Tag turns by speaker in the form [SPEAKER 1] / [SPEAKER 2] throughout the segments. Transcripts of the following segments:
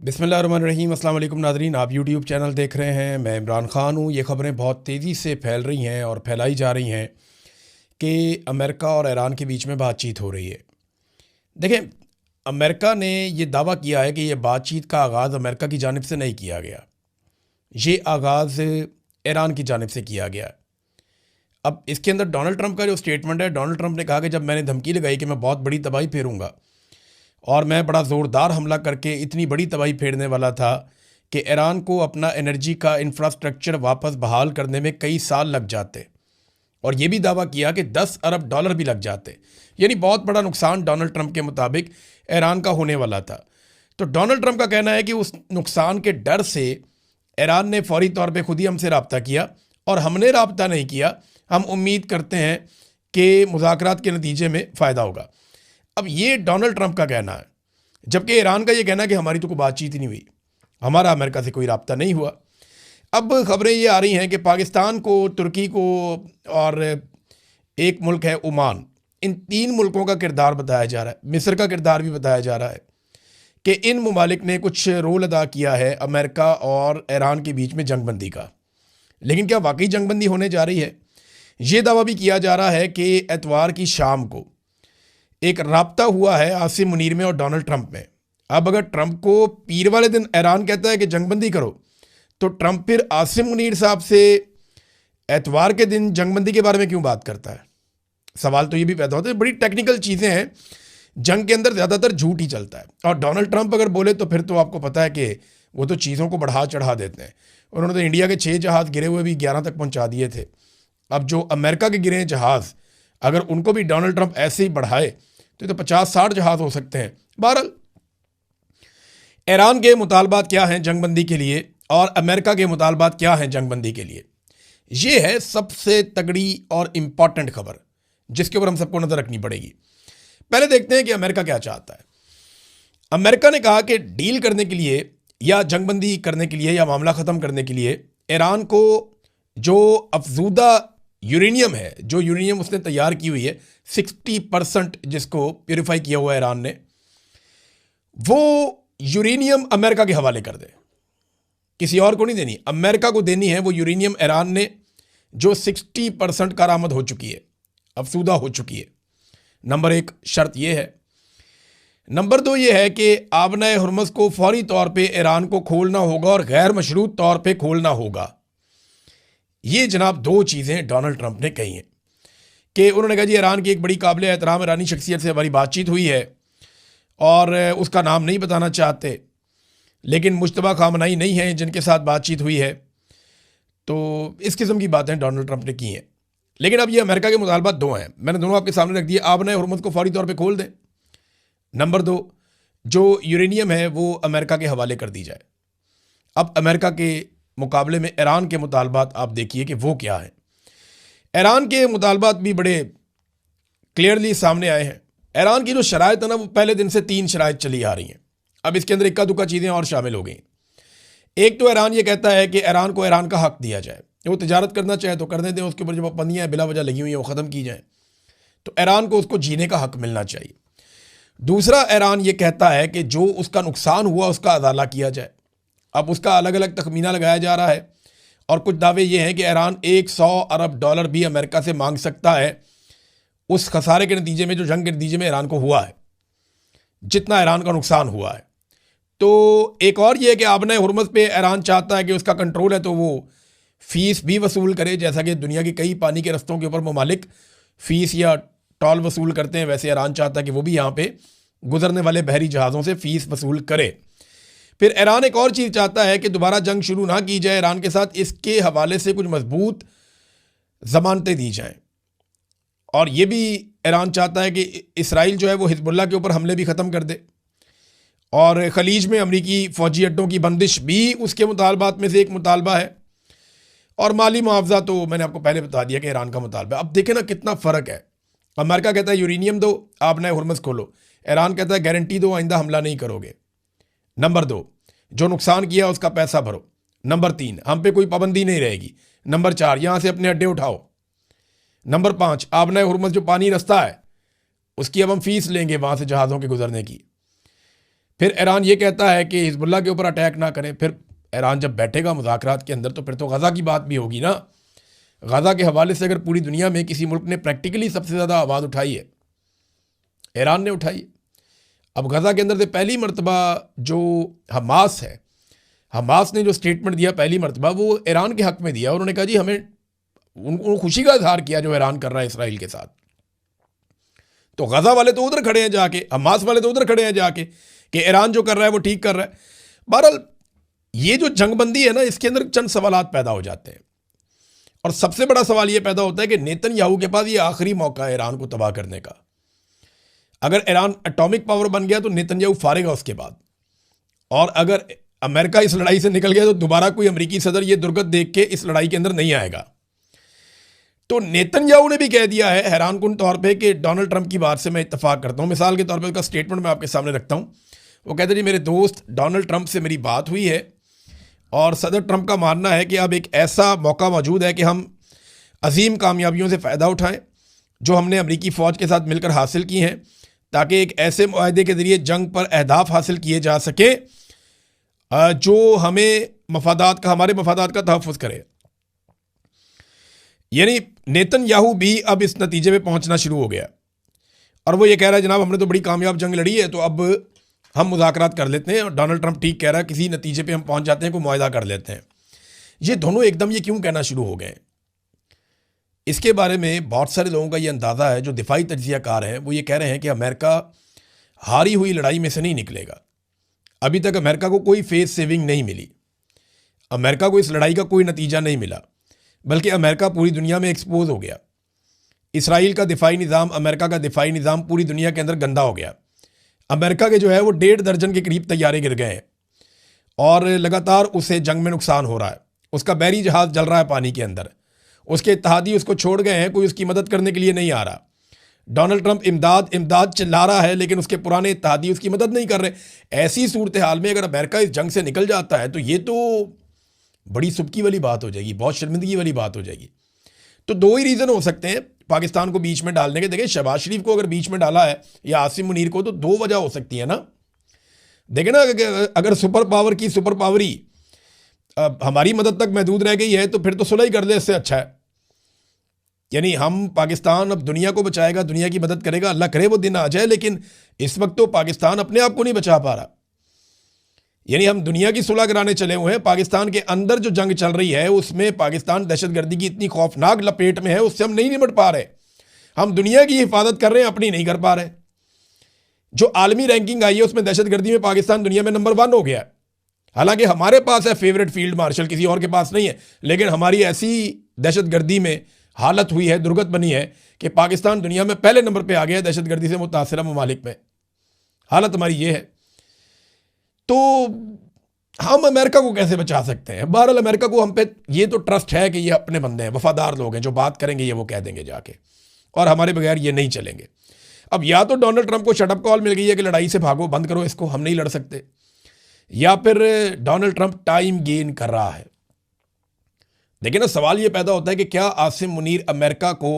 [SPEAKER 1] बिस्मिल्लाहिर्रहमानिर्रहीम। अस्सलाम वालेकुम नाज़रीन, आप यूट्यूब चैनल देख रहे हैं। मैं इमरान ख़ान हूँ। ये ख़बरें बहुत तेज़ी से फैल रही हैं और फैलाई जा रही हैं कि अमेरिका और ईरान के बीच में बातचीत हो रही है। देखें, अमेरिका ने ये दावा किया है कि ये बातचीत का आगाज़ अमेरिका की जानिब से नहीं किया गया, ये आगाज़ ईरान की जानिब से किया गया। अब इसके अंदर डोनाल्ड ट्रंप का जो स्टेटमेंट है, डोनाल्ड ट्रंप ने कहा कि जब मैंने धमकी लगाई कि मैं बहुत बड़ी तबाही फेरूँगा और मैं बड़ा ज़ोरदार हमला करके इतनी बड़ी तबाही फेरने वाला था कि ईरान को अपना एनर्जी का इंफ्रास्ट्रक्चर वापस बहाल करने में कई साल लग जाते, और ये भी दावा किया कि 10 अरब डॉलर भी लग जाते। यानी बहुत बड़ा नुकसान डोनाल्ड ट्रंप के मुताबिक ईरान का होने वाला था। तो डोनाल्ड ट्रंप का कहना है कि उस नुकसान के डर से ईरान ने फौरी तौर पे खुद ही हमसे रब्ता किया, और हमने रब्ता नहीं किया। हम उम्मीद करते हैं कि मुज़ाकरात के नतीजे में फ़ायदा होगा। अब ये डोनाल्ड ट्रंप का कहना है, जबकि ईरान का ये कहना है कि हमारी तो कोई बातचीत ही नहीं हुई, हमारा अमेरिका से कोई रब्ता नहीं हुआ। अब खबरें ये आ रही हैं कि पाकिस्तान को, तुर्की को और एक मुल्क है ओमान, इन 3 मुल्कों का किरदार बताया जा रहा है, मिस्र का किरदार भी बताया जा रहा है कि इन ममालिक ने कुछ रोल अदा किया है अमेरिका और ईरान के बीच में जंगबंदी का। लेकिन क्या वाकई जंगबंदी होने जा रही है? ये दावा भी किया जा रहा है कि एतवार की शाम को एक राब्ता हुआ है आसिम मुनीर में और डोनाल्ड ट्रंप में। अब अगर ट्रंप को पीर वाले दिन ईरान कहता है कि जंगबंदी करो, तो ट्रंप फिर आसिम मुनीर साहब से एतवार के दिन जंगबंदी के बारे में क्यों बात करता है? सवाल तो ये भी पैदा होता है। बड़ी टेक्निकल चीज़ें हैं। जंग के अंदर ज़्यादातर झूठ ही चलता है, और डोनाल्ड ट्रंप अगर बोले तो फिर तो आपको पता है कि वो तो चीज़ों को बढ़ा चढ़ा देते हैं। उन्होंने तो इंडिया के 6 जहाज़ गिरे हुए भी 11 तक पहुँचा दिए थे। अब जो अमेरिका के गिरे हैं जहाज़, अगर उनको भी डोनाल्ड ट्रंप ऐसे ही बढ़ाए तो 50-60 जहाज़ हो सकते हैं। बहरहाल, ईरान के मुतालबात क्या हैं जंगबंदी के लिए और अमेरिका के मुतालबात क्या हैं जंगबंदी के लिए, ये है सबसे तगड़ी और इम्पॉर्टेंट खबर जिसके ऊपर हम सबको नज़र रखनी पड़ेगी। पहले देखते हैं कि अमेरिका क्या चाहता है। अमेरिका ने कहा कि डील करने के लिए या जंगबंदी करने के लिए या मामला ख़त्म करने के लिए ईरान को जो अफजूदा यूरेनियम है, जो यूरेनियम उसने तैयार की हुई है 60% जिसको प्योरीफाई किया हुआ है ईरान ने, वो यूरेनियम अमेरिका के हवाले कर दे। किसी और को नहीं देनी, अमेरिका को देनी है वो यूरेनियम ईरान ने, जो 60% कारामद हो चुकी है, अफसूदा हो चुकी है। नंबर 1 शर्त ये है। नंबर 2 ये है कि आबना हुर्मुज़ को फौरी तौर पे ईरान को खोलना होगा और गैर मशरूत तौर पे खोलना होगा। ये जनाब 2 चीज़ें डोनाल्ड ट्रंप ने कही हैं कि उन्होंने कहा जी ईरान की एक बड़ी काबिल एहतराम ईरानी शख्सियत से हमारी बातचीत हुई है और उसका नाम नहीं बताना चाहते, लेकिन मुश्तबा खामनाई नहीं है जिनके साथ बातचीत हुई है। तो इस किस्म की बातें डोनाल्ड ट्रंप ने की हैं। लेकिन अब ये अमेरिका के मुतालबात 2 हैं, मैंने दोनों आपके सामने रख दिए। आबना हुर्मुज़ को फौरी तौर पर खोल दें। नंबर 2, जो यूरेनियम है वो अमेरिका के हवाले कर दी जाए। अब अमेरिका के मुकाबले में ईरान के मुतालबात आप देखिए कि वो क्या है। ईरान के मुतालबात भी बड़े क्लियरली सामने आए हैं। ईरान की जो शराइत है ना, वो पहले दिन से 3 शराइत चली आ रही हैं। अब इसके अंदर इक्का दुक्का चीज़ें और शामिल हो गई। एक तो ईरान ये कहता है कि ईरान को ईरान का हक दिया जाए, वो तजारत करना चाहे तो करने दें, उसके ऊपर जो पाबंदियाँ बिला वजह लगी हुई हैं वो ख़त्म की जाएँ, तो ईरान को उसको जीने का हक मिलना चाहिए। दूसरा, ईरान ये कहता है कि जो उसका नुकसान हुआ उसका अदाला किया जाए। अब उसका अलग अलग तखमीना लगाया जा रहा है, और कुछ दावे ये हैं कि ईरान 100 अरब डॉलर भी अमेरिका से मांग सकता है उस खसारे के नतीजे में, जो जंग के नतीजे में ईरान को हुआ है, जितना ईरान का नुकसान हुआ है। तो एक और ये है कि आबना हुर्मुज़ पे ईरान चाहता है कि उसका कंट्रोल है तो वो फ़ीस भी वसूल करे, जैसा कि दुनिया के कई पानी के रस्तों के ऊपर ममालिक फ़ीस या टॉल वसूल करते हैं, वैसे ईरान चाहता है कि वो भी यहाँ पे गुजरने वाले बहरी जहाज़ों से फ़ीस वसूल करे। फिर ईरान एक और चीज़ चाहता है कि दोबारा जंग शुरू ना की जाए ईरान के साथ, इसके हवाले से कुछ मजबूत ज़मानतें दी जाएं। और ये भी ईरान चाहता है कि इसराइल जो है वो हिजबुल्लाह के ऊपर हमले भी ख़त्म कर दे, और खलीज में अमरीकी फ़ौजी अड्डों की बंदिश भी उसके मुतालबात में से एक मुतालबा है। और माली मुआवजा तो मैंने आपको पहले बता दिया कि ईरान का मुतालबा। अब देखें ना कितना फ़र्क है। अमेरिका कहता है यूरेनियम दो, आपने हुर्मुज़ खोलो। ईरान कहता है गारंटी दो, आइंदा हमला नहीं करोगे। नंबर 2, जो नुकसान किया उसका पैसा भरो। नंबर 3, हम पे कोई पाबंदी नहीं रहेगी। नंबर 4, यहाँ से अपने अड्डे उठाओ। नंबर 5, आबना हुर्मुज़ जो पानी रास्ता है उसकी अब हम फ़ीस लेंगे वहाँ से जहाज़ों के गुजरने की। फिर ईरान ये कहता है कि हिजबुल्लाह के ऊपर अटैक ना करें। फिर ईरान जब बैठेगा मुज़ाकरात के अंदर तो फिर तो गज़ा की बात भी होगी ना। गज़ा के हवाले से अगर पूरी दुनिया में किसी मुल्क ने प्रैक्टिकली सबसे ज़्यादा आवाज़ उठाई है, ईरान ने उठाई है। अब गज़ा के अंदर से पहली मरतबा जो हमास है, हमास ने जो स्टेटमेंट दिया पहली मरतबा, वो ईरान के हक़ में दिया। उन्होंने कहा जी हमें उनको खुशी का इजहार किया जो ईरान कर रहा है इसराइल के साथ। तो गज़ा वाले तो उधर खड़े हैं जाके, हमास वाले तो उधर खड़े हैं जाके कि ईरान जो कर रहा है वो ठीक कर रहा है। बहरहाल ये जो जंगबंदी है ना, इसके अंदर चंद सवालात पैदा हो जाते हैं। और सबसे बड़ा सवाल ये पैदा होता है कि नेतन्याहू के पास ये आखिरी मौका है ईरान को तबाह करने का। अगर ईरान एटॉमिक पावर बन गया तो नेतन्याहू फारेगा उसके बाद, और अगर अमेरिका इस लड़ाई से निकल गया तो दोबारा कोई अमेरिकी सदर ये दुर्गत देख के इस लड़ाई के अंदर नहीं आएगा। तो नेतन्याहू ने भी कह दिया है हैरानकुन तौर पे कि डोनाल्ड ट्रंप की बात से मैं इत्तफाक करता हूँ। मिसाल के तौर पे उसका स्टेटमेंट मैं आपके सामने रखता हूँ। वो कहते हैं जी मेरे दोस्त डोनाल्ड ट्रंप से मेरी बात हुई है और सदर ट्रंप का मानना है कि अब एक ऐसा मौका मौजूद है कि हम अजीम कामयाबियों से फ़ायदा उठाएं जो हमने अमरीकी फ़ौज के साथ मिलकर हासिल की हैं, ताकि एक ऐसे मुआहदे के ज़रिए जंग पर अहदाफ हासिल किए जा सके जो हमें हमारे मफादात का तहफ़्फ़ुज़ करे। यानी नेतन्याहू भी अब इस नतीजे पे पहुंचना शुरू हो गया और वो ये कह रहा है जनाब हमने तो बड़ी कामयाब जंग लड़ी है, तो अब हम मुज़ाकरात कर लेते हैं। और डोनाल्ड ट्रंप ठीक कह रहा है, किसी नतीजे पे हम पहुंच जाते हैं, कोई मुआहदा कर लेते हैं। ये दोनों एकदम ये क्यों कहना शुरू हो गए? इसके बारे में बहुत सारे लोगों का ये अंदाज़ा है, जो दिफाई तज्ज़ियाकार हैं वो ये कह रहे हैं कि अमेरिका हारी हुई लड़ाई में से नहीं निकलेगा। अभी तक अमेरिका को कोई फेस सेविंग नहीं मिली, अमेरिका को इस लड़ाई का कोई नतीजा नहीं मिला, बल्कि अमेरिका पूरी दुनिया में एक्सपोज हो गया। इसराइल का दिफाई निज़ाम, अमेरिका का दिफाई निज़ाम पूरी दुनिया के अंदर गंदा हो गया। अमेरिका के जो है वो 1.5 दर्जन के करीब तैयारे गिर गए हैं और लगातार उसे जंग में नुकसान हो रहा है। उसका बैरी जहाज़ जल रहा है पानी के अंदर, उसके इत्तेहादी उसको छोड़ गए हैं, कोई उसकी मदद करने के लिए नहीं आ रहा। डोनाल्ड ट्रंप इमदाद इमदाद चिल्ला रहा है, लेकिन उसके पुराने इत्तेहादी उसकी मदद नहीं कर रहे। ऐसी सूरत हाल में अगर अमेरिका इस जंग से निकल जाता है तो ये तो बड़ी सुबकी वाली बात हो जाएगी, बहुत शर्मिंदगी वाली बात हो जाएगी। तो दो ही रीज़न हो सकते हैं पाकिस्तान को बीच में डालने के। देखिए शहबाज शरीफ को अगर बीच में डाला है या आसिम मुनीर को, तो दो वजह हो सकती है ना। देखें ना, अगर सुपर पावर की सुपर पावरी हमारी मदद तक महदूद रह गई है तो फिर तो सुलह ही कर ले, इससे अच्छा है। यानी हम पाकिस्तान अब दुनिया को बचाएगा, दुनिया की मदद करेगा, अल्लाह करे वो दिन आ जाए, लेकिन इस वक्त तो पाकिस्तान अपने आप को नहीं बचा पा रहा। यानी हम दुनिया की सुलह कराने चले हुए हैं, पाकिस्तान के अंदर जो जंग चल रही है उसमें पाकिस्तान दहशतगर्दी की इतनी खौफनाक लपेट में है, उससे हम नहीं निपट पा रहे। हम दुनिया की हिफाजत कर रहे हैं, अपनी नहीं कर पा रहे। जो आलमी रैंकिंग आई है उसमें दहशतगर्दी में पाकिस्तान दुनिया में नंबर 1 हो गया है। हालांकि हमारे पास है फेवरेट फील्ड मार्शल, किसी और के पास नहीं है, लेकिन हमारी ऐसी दहशतगर्दी में हालत हुई है, दुर्गत बनी है कि पाकिस्तान दुनिया में पहले नंबर पर आ गया है दहशतगर्दी से मुतासिरा ममालिक में। हालत हमारी ये है। तो हम अमेरिका को कैसे बचा सकते हैं? बहरहाल अमेरिका को हम पे ये तो ट्रस्ट है कि ये अपने बंदे हैं, वफादार लोग हैं, जो बात करेंगे ये वो कह देंगे जाके, और हमारे बगैर ये नहीं चलेंगे। अब या तो डोनाल्ड ट्रंप को शटअप कॉल मिल गई है कि लड़ाई से भागो, बंद करो इसको, हम नहीं लड़ सकते, या फिर डोनाल्ड ट्रंप टाइम गेन कर रहा है। देखिए ना, सवाल ये पैदा होता है कि क्या आसिम मुनीर अमेरिका को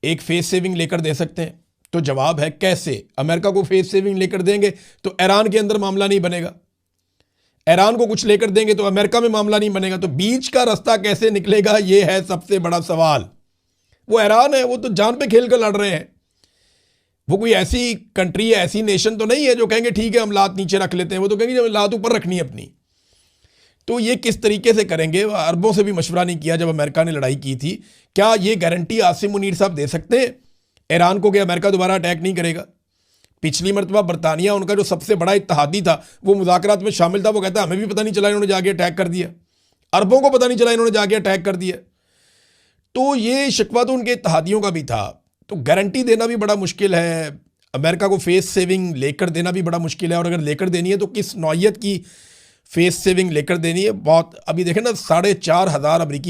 [SPEAKER 1] एक फेस सेविंग लेकर दे सकते हैं? तो जवाब है कैसे। अमेरिका को फेस सेविंग लेकर देंगे तो ईरान के अंदर मामला नहीं बनेगा, ईरान को कुछ लेकर देंगे तो अमेरिका में मामला नहीं बनेगा। तो बीच का रास्ता कैसे निकलेगा, ये है सबसे बड़ा सवाल। वो ईरान है, वो तो जान पे खेल कर लड़ रहे हैं। वो कोई ऐसी कंट्री है, ऐसी नेशन तो नहीं है जो कहेंगे ठीक है हम लात नीचे रख लेते हैं। वो तो कहेंगे लात ऊपर रखनी है अपनी। तो ये किस तरीके से करेंगे? अरबों से भी मशवरा नहीं किया जब अमेरिका ने लड़ाई की थी। क्या ये गारंटी आसिम मुनीर साहब दे सकते हैं ईरान को कि अमेरिका दोबारा अटैक नहीं करेगा? पिछली मरतबा बरतानिया, उनका जो सबसे बड़ा इत्तेहादी था, वो मुज़ाकरात में शामिल था। वो कहता है हमें भी पता नहीं चला इन्होंने जाके अटैक कर दिया, अरबों को पता नहीं चला इन्होंने जाके अटैक कर दिया। तो ये शिकवा तो उनके इत्तेहादियों का भी था। तो गारंटी देना भी बड़ा मुश्किल है, अमेरिका को फेस सेविंग लेकर देना भी बड़ा मुश्किल है। और अगर लेकर देनी है तो किस नौइयत की फेस सेविंग लेकर देनी है? बहुत अभी देखें ना, 4,500 अमरीकी